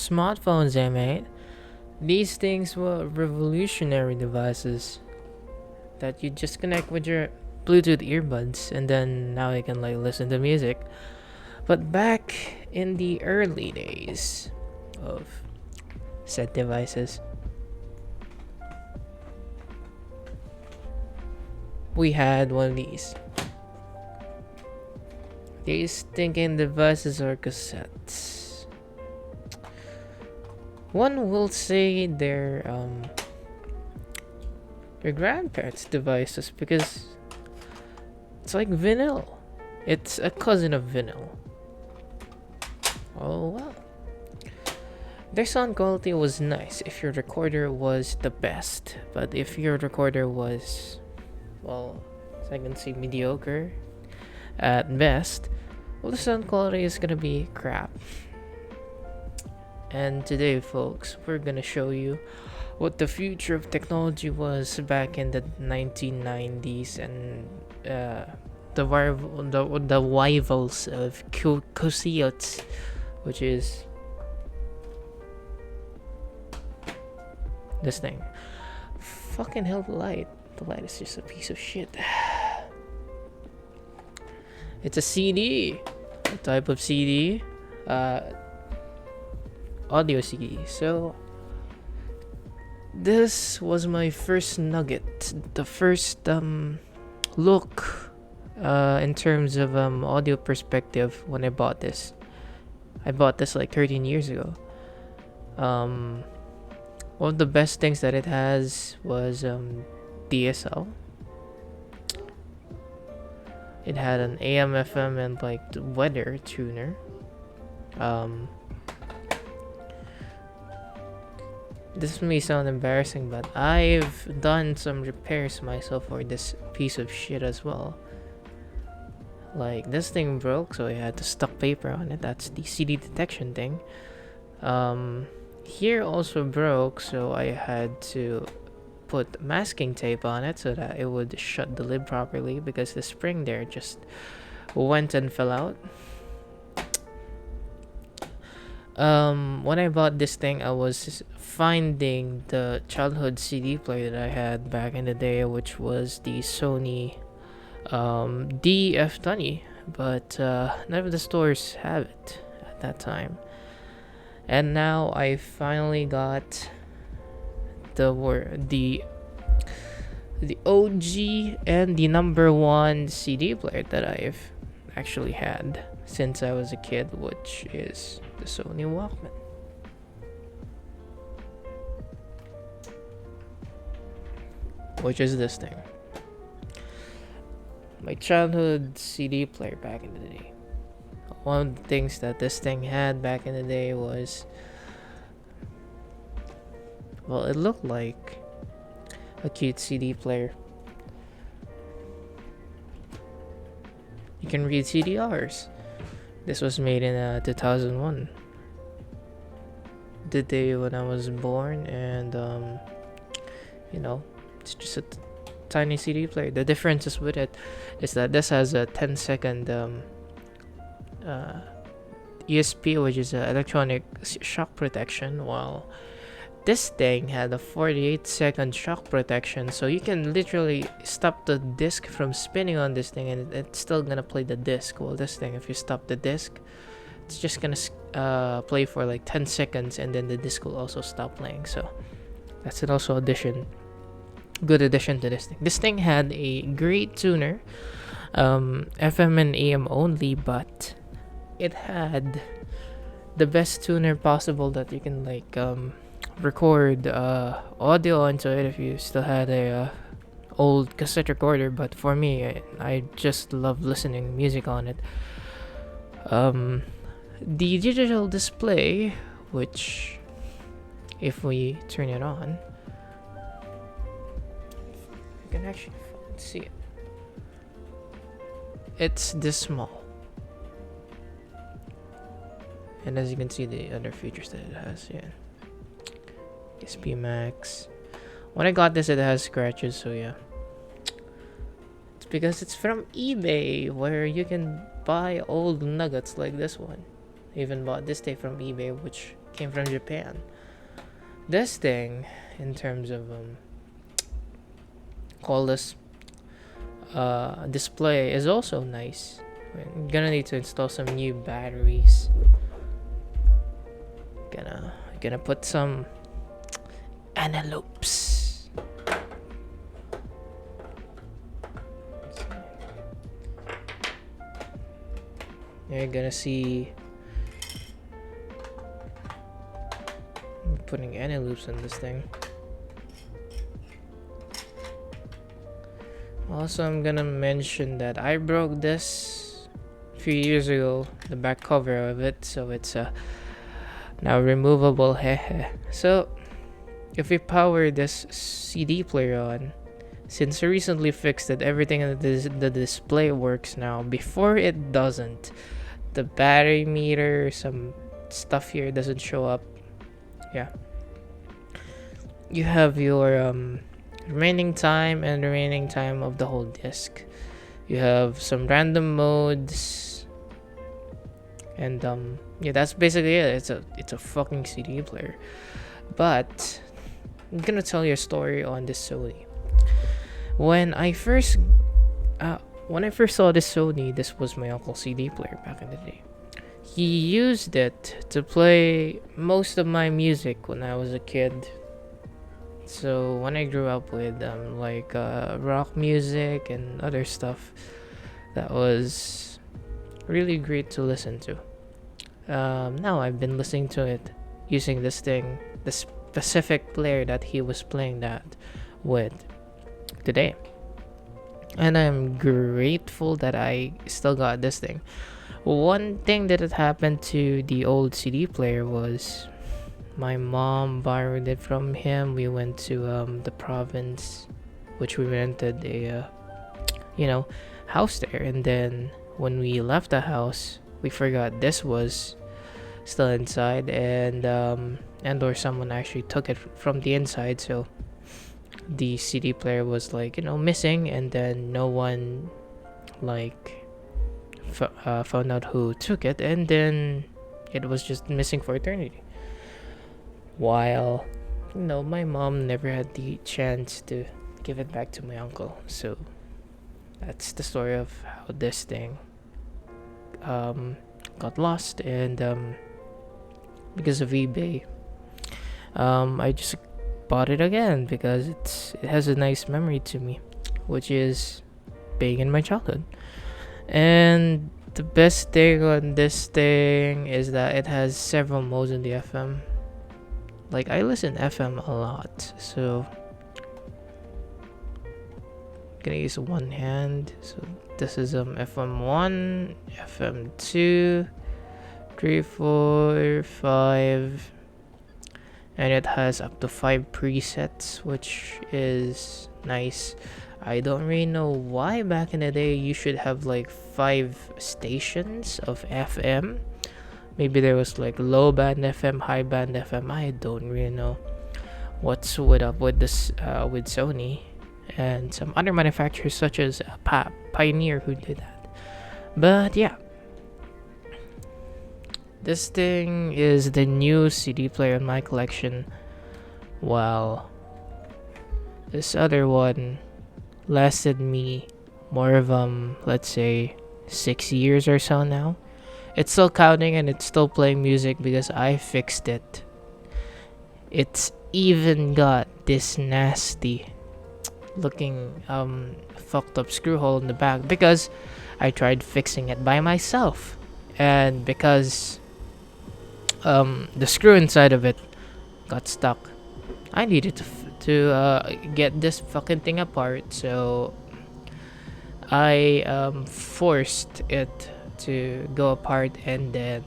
Smartphones, mate. These things were revolutionary devices that you just connect with your Bluetooth earbuds, and then now you can like listen to music. But back in the early days of said devices, we had one of these. These thinking devices are cassettes. One will say they're your grandparents' devices because it's like vinyl. It's a cousin of vinyl. Oh well. Their sound quality was nice if your recorder was the best, but if your recorder was, well, I can say mediocre at best, well, the sound quality is gonna be crap. And today, folks, we're gonna show you what the future of technology was back in the 1990s and the rivals of Cassettes, which is this thing. Fucking hell, the light. The light is just a piece of shit. It's a CD. A type of CD. Audio CD. So this was my first nugget. The first look in terms of audio perspective when I bought this. I bought this like 13 years ago. One of the best things that it has was DSL. It had an AM, FM, and like weather tuner. This may sound embarrassing, but I've done some repairs myself for this piece of shit as well. Like, this thing broke, so I had to stuck paper on it. That's the CD detection thing. Here also broke, so I had to put masking tape on it so that it would shut the lid properly, because the spring there just went and fell out. When I bought this thing, I was finding the childhood CD player that I had back in the day, which was the Sony DF20, but none of the stores have it at that time. And now I finally got the OG and the number one CD player that I've actually had since I was a kid, which is the Sony Walkman. Which is this thing. My childhood CD player back in the day. One of the things that this thing had back in the day was, well, it looked like a cute CD player. You can read CDRs. This was made in 2001, the day when I was born, and it's just a tiny CD player. The differences with it is that this has a 10-second ESP, which is electronic shock protection, while this thing had a 48-second shock protection, so you can literally stop the disc from spinning on this thing and it's still gonna play the disc. Well, this thing, if you stop the disc, it's just gonna play for like 10 seconds and then the disc will also stop playing. So that's an also good addition to this thing. This thing had a great tuner, FM and AM only, but it had the best tuner possible that you can like record audio onto it if you still had a old cassette recorder. But for me, I just love listening music on it. The digital display, which if we turn it on, you can actually see it. It's this small, and as you can see, the other features that it has, SP Max. When I got this, it has scratches, so yeah. It's because it's from eBay, where you can buy old nuggets like this one. I even bought this thing from eBay, which came from Japan. This thing, in terms of call this display, is also nice. I'm gonna need to install some new batteries. Gonna put some antelopes. You're gonna see I'm putting antelopes in this thing. Also, I'm gonna mention that I broke this a few years ago, the back cover of it, so it's now removable. So if we power this CD player on, since I recently fixed it, everything in the display works now. Before it doesn't. The battery meter, some stuff here doesn't show up. Yeah. You have your remaining time and remaining time of the whole disc. You have some random modes, and yeah, that's basically it. It's a fucking CD player. But I'm gonna tell you a story on this Sony. When I first saw this Sony, this was my uncle's CD player back in the day. He used it to play most of my music when I was a kid. So when I grew up with like rock music and other stuff, that was really great to listen to. Now I've been listening to it using this thing, the specific player that he was playing that with today. And I'm grateful that I still got this thing. One thing that had happened to the old CD player was my mom borrowed it from him. We went to the province, which we rented a house there, and then when we left the house, we forgot this was still inside, and or someone actually took it from the inside, so the CD player was like missing, and then no one like found out who took it, and then it was just missing for eternity. While my mom never had the chance to give it back to my uncle. So that's the story of how this thing got lost, and because of eBay, I just bought it again because it has a nice memory to me, which is being in my childhood. And the best thing on this thing is that it has several modes in the FM. Like, I listen FM a lot, so I'm gonna use one hand. So this is FM 1, FM 2, 3, 4, 5, and it has up to 5 presets, which is nice. I don't really know why back in the day you should have like 5 stations of FM. Maybe there was like low band FM, high band FM. I don't really know what's up with this with Sony and some other manufacturers such as Pioneer who did that. But yeah, this thing is the new CD player in my collection, while this other one lasted me more of let's say 6 years or so now. It's still counting and it's still playing music because I fixed it. It's even got this nasty looking fucked up screw hole in the back because I tried fixing it by myself, and because the screw inside of it got stuck, I needed to get this fucking thing apart, so I forced it to go apart, and then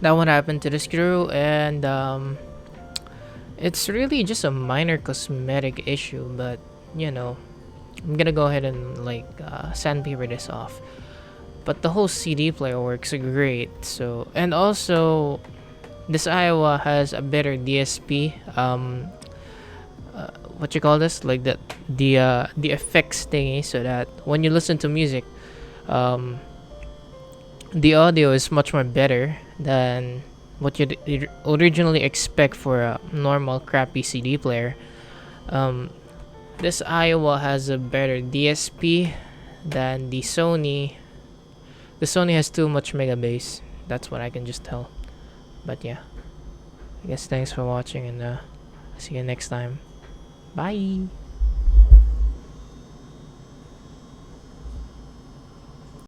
that one happened to the screw, and it's really just a minor cosmetic issue, but I'm gonna go ahead and like sandpaper this off. But the whole CD player works great. So, and also this Iowa has a better DSP. What you call this? Like the effects thingy, so that when you listen to music, the audio is much more better, than what you'd originally expect for a normal crappy CD player. This Iowa has a better DSP than the Sony. The Sony has too much mega bass. That's what I can just tell. But yeah, I guess thanks for watching, and see you next time. Bye.